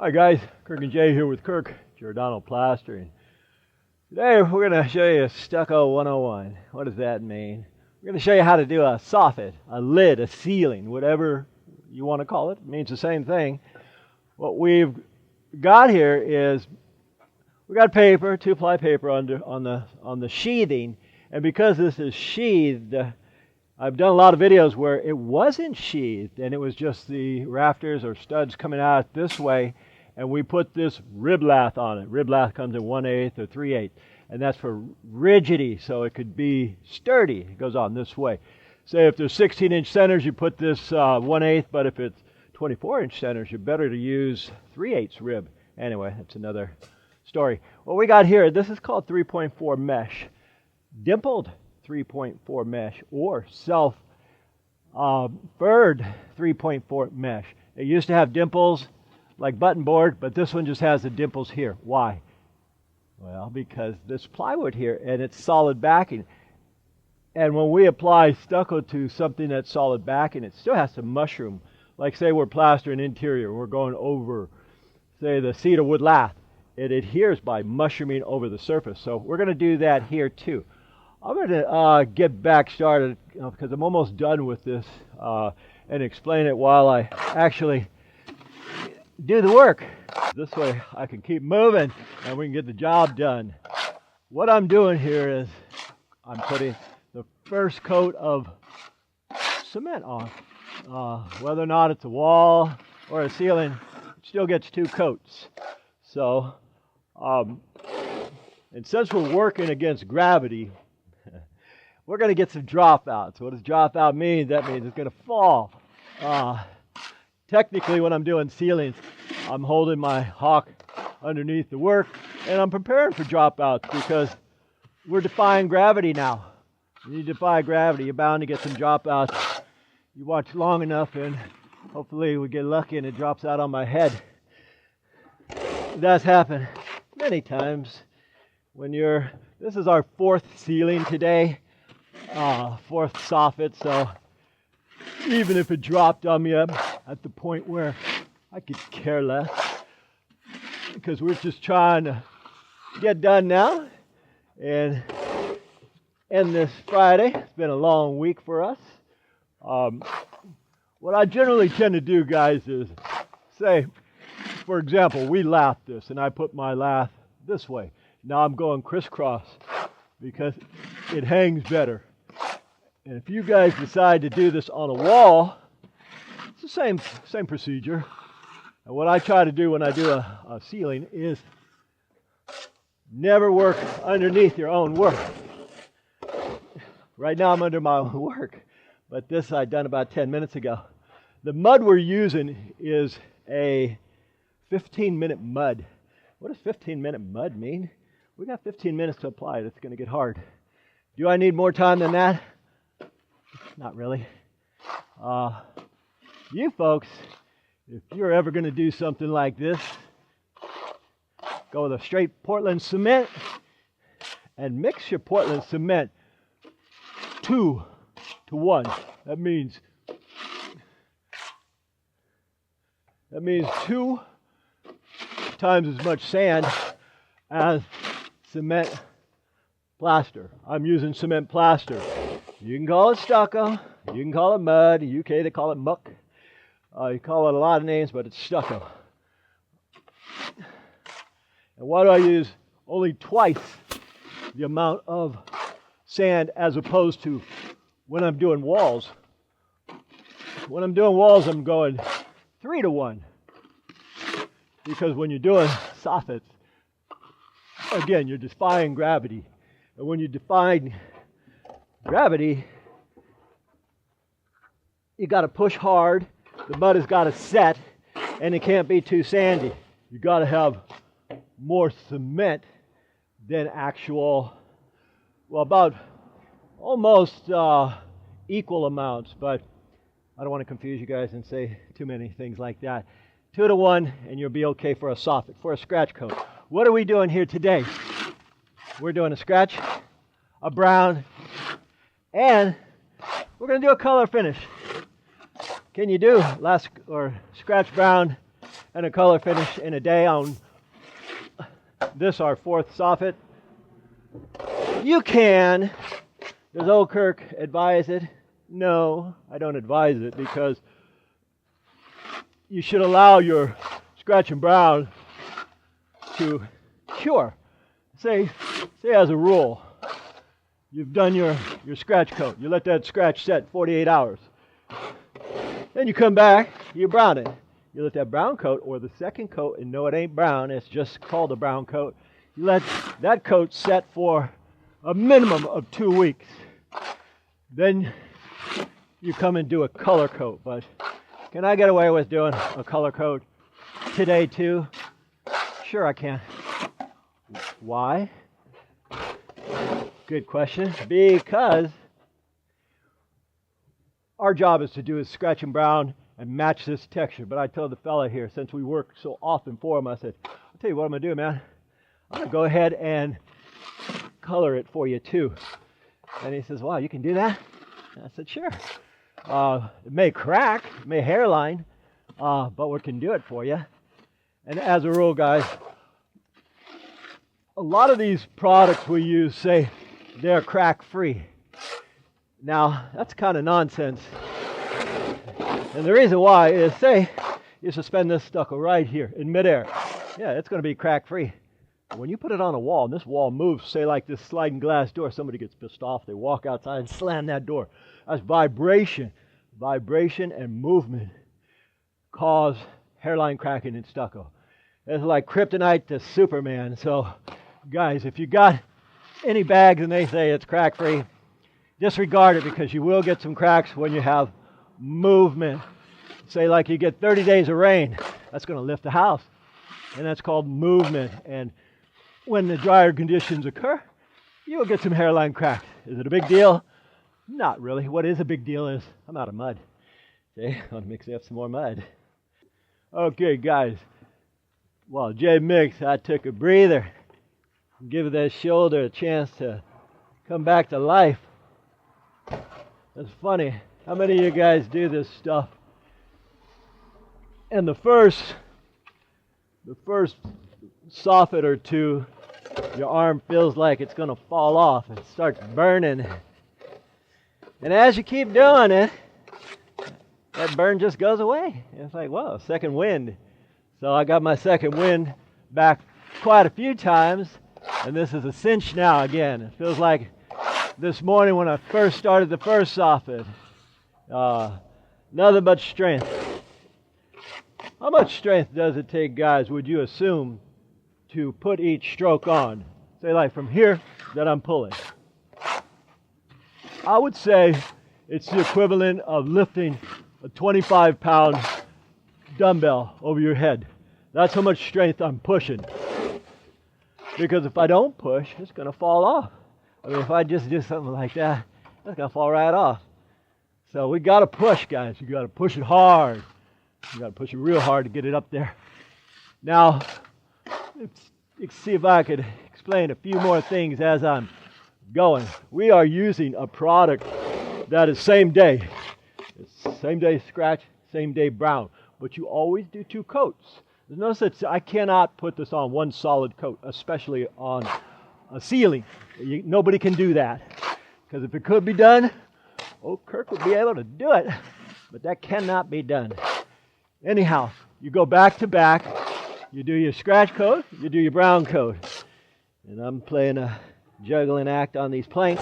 Hi guys, Kirk and Jay here with Kirk, Giordano Plastering. Today we're going to show you Stucco 101. What does that mean? We're going to show you how to do a soffit, a lid, a ceiling, whatever you want to call it. It means the same thing. What we've got here is we got paper, 2-ply paper on the sheathing, and because this is sheathed, I've done a lot of videos where it wasn't sheathed and it was just the rafters or studs coming out this way, and we put this rib lath on it. Rib lath comes in 1/8 or 3/8, and that's for rigidity, so it could be sturdy. It goes on this way. Say if there's 16-inch centers, you put this 1/8, but if it's 24-inch centers, you're better to use 3/8 rib. Anyway, that's another story. What we got here, this is called 3.4 mesh. Dimpled 3.4 mesh or self-furred 3.4 mesh. It used to have dimples like button board, but this one just has the dimples here. Why? Well, because this plywood here and it's solid backing. And when we apply stucco to something that's solid backing, it still has to mushroom. Like say we're plastering interior, we're going over, say, the cedar wood lath. It adheres by mushrooming over the surface. So we're going to do that here too. I'm going to get back started because I'm almost done with this and explain it while I actually do the work. This way I can keep moving and we can get the job done. What I'm doing here is I'm putting the first coat of cement on. Whether or not it's a wall or a ceiling, it still gets 2 coats. So, and since we're working against gravity, we're going to get some dropouts. What does dropout mean? That means it's going to fall. Technically, when I'm doing ceilings, I'm holding my hawk underneath the work, and I'm preparing for dropouts because we're defying gravity now. When you defy gravity, you're bound to get some dropouts. You watch long enough, and hopefully we get lucky and it drops out on my head. That's happened many times. This is our 4th ceiling today, 4th soffit, so even if it dropped on me up at the point where I could care less, because we're just trying to get done now and end this Friday. It's been a long week for us. What I generally tend to do, guys, is say, for example, we lath this, and I put my lath this way. Now I'm going crisscross because it hangs better. And if you guys decide to do this on a wall, it's the same procedure. And what I try to do when I do a ceiling is never work underneath your own work. Right now I'm under my own work, but this I done about 10 minutes ago. The mud we're using is a 15-minute mud. What does 15-minute mud mean? We got 15 minutes to apply it. It's going to get hard. Do I need more time than that? Not really. You folks, if you're ever going to do something like this, go with a straight Portland cement and mix your Portland cement 2 to 1. That means 2 times as much sand as cement plaster. I'm using cement plaster. You can call it stucco, you can call it mud. In the UK they call it muck. You call it a lot of names, but it's stucco. And why do I use only twice the amount of sand as opposed to when I'm doing walls? When I'm doing walls, I'm going 3 to 1. Because when you're doing soffits, again, you're defying gravity. And when you defy gravity, you got to push hard. The mud has got to set, and it can't be too sandy. You got to have more cement than actual, well, about almost equal amounts. But I don't want to confuse you guys and say too many things like that. 2 to 1, and you'll be okay for a soffit, for a scratch coat. What are we doing here today? We're doing a scratch, a brown, and we're going to do a color finish. Can you do scratch brown and a color finish in a day on this, our fourth soffit. You can. Does old Kirk advise it? No, I don't advise it, because you should allow your scratch and brown to cure. Say as a rule, you've done your scratch coat. You let that scratch set 48 hours. Then you come back, you brown it. You let that brown coat, or the second coat, and no, it ain't brown, it's just called a brown coat. You let that coat set for a minimum of 2 weeks. Then you come and do a color coat. But can I get away with doing a color coat today too? Sure I can. Why? Good question. Because our job is to do is scratch and brown and match this texture. But I told the fella here, since we work so often for him, I said, I'll tell you what I'm going to do, man. I'm going to go ahead and color it for you too. And he says, wow, you can do that? And I said, sure. It may crack, it may hairline, but we can do it for you. And as a rule, guys, a lot of these products we use say they're crack free. Now, that's kind of nonsense. And the reason why is, say you suspend this stucco right here in midair. Yeah, it's going to be crack free. When you put it on a wall, and this wall moves, say like this sliding glass door, somebody gets pissed off, they walk outside and slam that door. That's vibration. Vibration and movement cause hairline cracking in stucco. It's like kryptonite to Superman. So, guys, if you got any bags and they say it's crack free, disregard it, because you will get some cracks when you have movement. Say like you get 30 days of rain, that's going to lift the house, and that's called movement. And when the drier conditions occur, you'll get some hairline cracks. Is it a big deal? Not really. What is a big deal is I'm out of mud. See, I want to mix up some more mud. Okay, guys. While Jay mixed, I took a breather, give that shoulder a chance to come back to life. It's funny. How many of you guys do this stuff? And the first soffit or two, your arm feels like it's going to fall off. It starts burning. And as you keep doing it, that burn just goes away. It's like, whoa, second wind. So I got my second wind back quite a few times, and this is a cinch now again. It feels like this morning when I first started the first soffit. Nothing but strength. How much strength does it take, guys, would you assume, to put each stroke on? Say like from here that I'm pulling. I would say it's the equivalent of lifting a 25-pound dumbbell over your head. That's how much strength I'm pushing. Because if I don't push, it's going to fall off. I mean, if I just do something like that, it's going to fall right off. So we got to push, guys. You got to push it hard. You got to push it real hard to get it up there. Now, let's see if I could explain a few more things as I'm going. We are using a product that is same day. It's same day scratch, same day brown. But you always do two coats. There's no such, I cannot put this on one solid coat, especially on a ceiling. Nobody can do that. Because if it could be done, old Kirk would be able to do it. But that cannot be done. Anyhow, you go back to back. You do your scratch coat, you do your brown coat. And I'm playing a juggling act on these planks.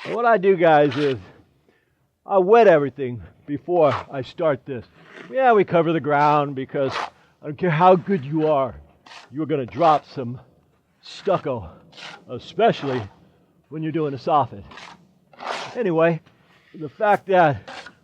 And what I do, guys, is I wet everything before I start this. Yeah, we cover the ground because I don't care how good you are, you're going to drop some stucco, especially when you're doing a soffit. Anyway, the fact that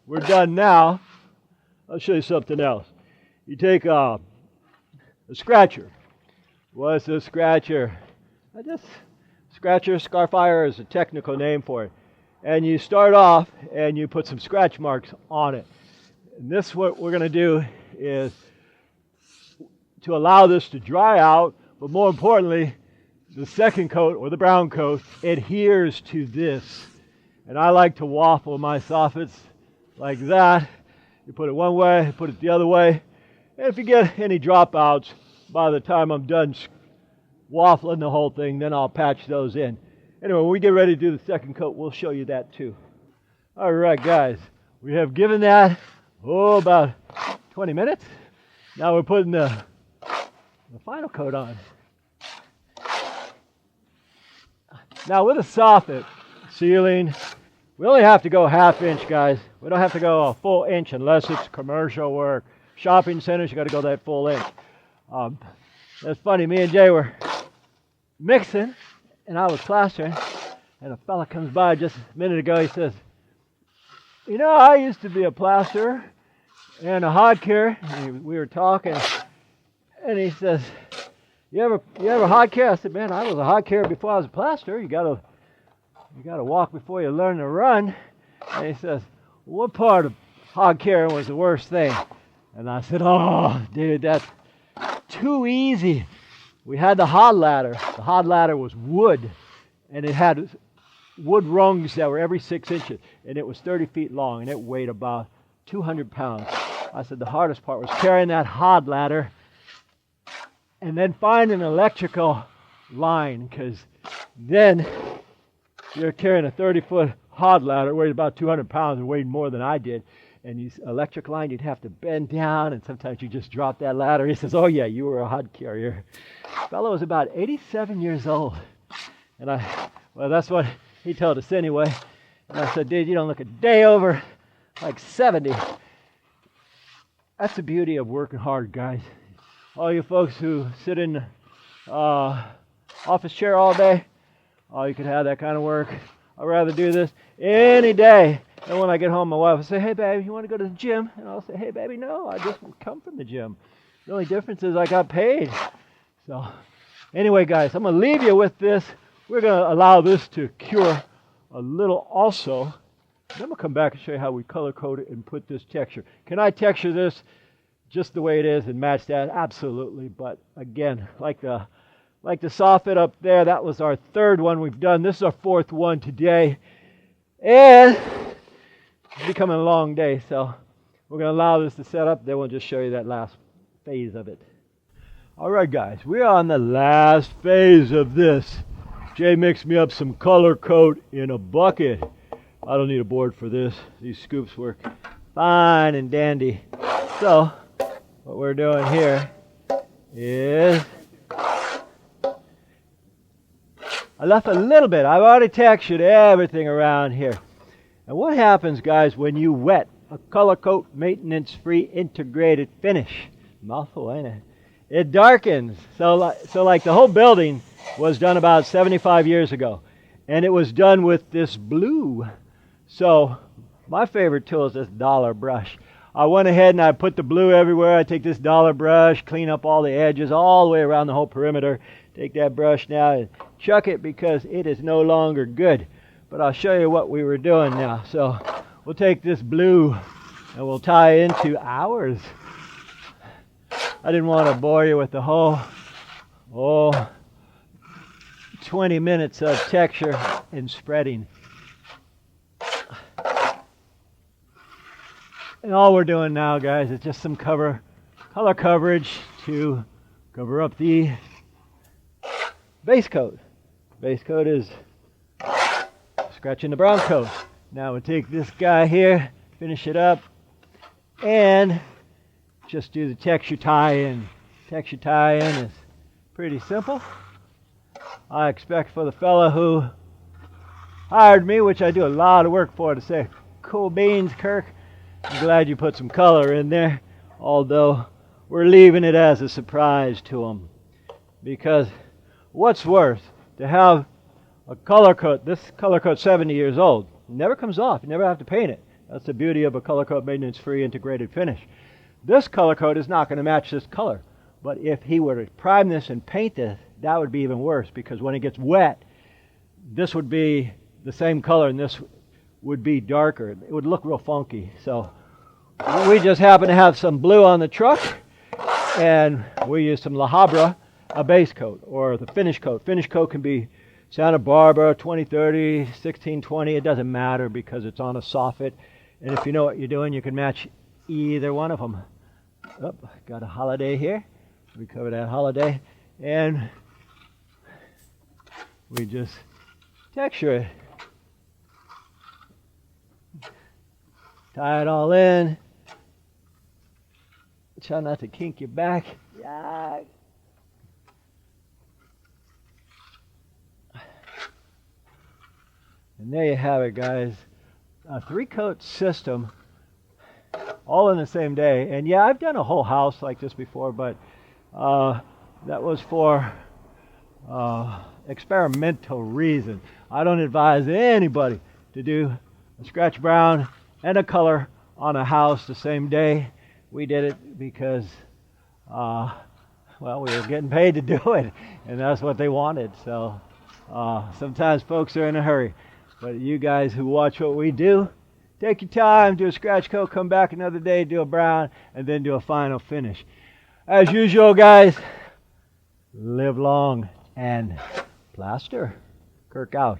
we're done now, I'll show you something else. You take a scratcher. What's a scratcher? Scratcher, Scarfire is a technical name for it. And you start off and you put some scratch marks on it. And this, what we're going to do is to allow this to dry out, but more importantly, the second coat or the brown coat adheres to this. And I like to waffle my soffits like that. You put it one way, put it the other way. And if you get any dropouts, by the time I'm done waffling the whole thing, then I'll patch those in. Anyway, when we get ready to do the second coat, we'll show you that too. All right, guys, we have given that, about 20 minutes. Now we're putting the final coat on. Now with a soffit ceiling, we only have to go ½ inch, guys. We don't have to go a full inch unless it's commercial work. Shopping centers, you got to go that full inch. That's funny, me and Jay were mixing, and I was plastering, and a fella comes by just a minute ago. He says, "You know, I used to be a plasterer and a hod carrier." We were talking, and he says, "You ever hod carry?" I said, "Man, I was a hod carrier before I was a plasterer. You gotta walk before you learn to run." And he says, "What part of hod carrying was the worst thing?" And I said, "Oh, dude, that's too easy. We had the hod ladder. The hod ladder was wood, and it had wood rungs that were every 6 inches, and it was 30 feet long, and it weighed about 200 pounds. I said the hardest part was carrying that hod ladder and then finding an electrical line, because then you're carrying a 30-foot hod ladder, weighed about 200 pounds, and weighed more than I did. And you electric line, you'd have to bend down, and sometimes you just drop that ladder." He says, "Oh yeah, you were a hod carrier." The fellow was about 87 years old. And well, that's what he told us anyway. And I said, "Dude, you don't look a day over like 70. That's the beauty of working hard, guys. All you folks who sit in the office chair all day, you could have that kind of work. I'd rather do this any day. And when I get home, my wife will say, "Hey, baby, you want to go to the gym?" And I'll say, "Hey, baby, no, I just come from the gym. The only difference is I got paid." So anyway, guys, I'm going to leave you with this. We're going to allow this to cure a little also. Then we'll come back and show you how we color code it and put this texture. Can I texture this just the way it is and match that? Absolutely. But again, like the soffit up there, that was our third one we've done. This is our fourth one today. And it's becoming a long day, so we're going to allow this to set up. Then we'll just show you that last phase of it. All right, guys, we're on the last phase of this. Jay mixed me up some color coat in a bucket. I don't need a board for this. These scoops work fine and dandy. So what we're doing here is I left a little bit. I've already textured everything around here. And what happens, guys, when you wet a color coat maintenance-free integrated finish? Mouthful, ain't it? It darkens. So like the whole building was done about 75 years ago. And it was done with this blue. So my favorite tool is this dollar brush. I went ahead and I put the blue everywhere. I take this dollar brush, clean up all the edges all the way around the whole perimeter. Take that brush now and chuck it because it is no longer good. But I'll show you what we were doing now. So we'll take this blue and we'll tie into ours. I didn't want to bore you with the whole 20 minutes of texture and spreading. And all we're doing now, guys, is just some color coverage to cover up the base coat. Base coat is scratching the brown coat. Now we'll take this guy here, finish it up, and just do the texture tie-in. Texture tie-in is pretty simple. I expect for the fella who hired me, which I do a lot of work for, to say, "Cool beans, Kirk. I'm glad you put some color in there," although we're leaving it as a surprise to him. Because what's worse, to have a color coat, this color coat's 70 years old, it never comes off, you never have to paint it. That's the beauty of a color coat maintenance-free integrated finish. This color coat is not going to match this color, but if he were to prime this and paint this, that would be even worse, because when it gets wet, this would be the same color and this would be darker. It would look real funky. So we just happen to have some blue on the truck, and we use some La Habra, a base coat, or the finish coat. Finish coat can be Santa Barbara, 2030, 1620. It doesn't matter because it's on a soffit. And if you know what you're doing, you can match either one of them. Oh, got a holiday here. We cover that holiday, and we just texture it. Tie it all in. Try not to kink your back. Yeah. And there you have it, guys. A 3-coat system, all in the same day. And yeah, I've done a whole house like this before, but that was for experimental reason. I don't advise anybody to do a scratch brown and a color on a house the same day. We did it because, well, we were getting paid to do it, and that's what they wanted. So sometimes folks are in a hurry. But you guys who watch what we do, take your time, do a scratch coat, come back another day, do a brown, and then do a final finish. As usual, guys, live long and plaster. Kirk out.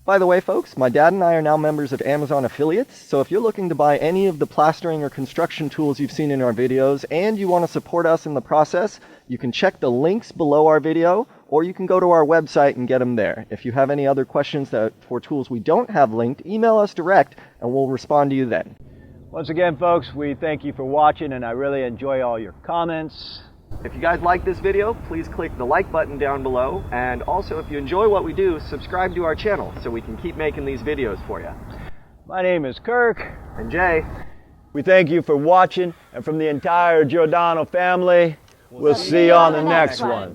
By the way, folks, my dad and I are now members of Amazon affiliates, so if you're looking to buy any of the plastering or construction tools you've seen in our videos and you want to support us in the process, you can check the links below our video, or you can go to our website and get them there. If you have any other questions for tools we don't have linked, email us direct and we'll respond to you then. Once again, folks, we thank you for watching, and I really enjoy all your comments. If you guys like this video, please click the like button down below, and also if you enjoy what we do, subscribe to our channel so we can keep making these videos for you. My name is Kirk. And Jay. We thank you for watching, and from the entire Giordano family, we'll see you on the next one.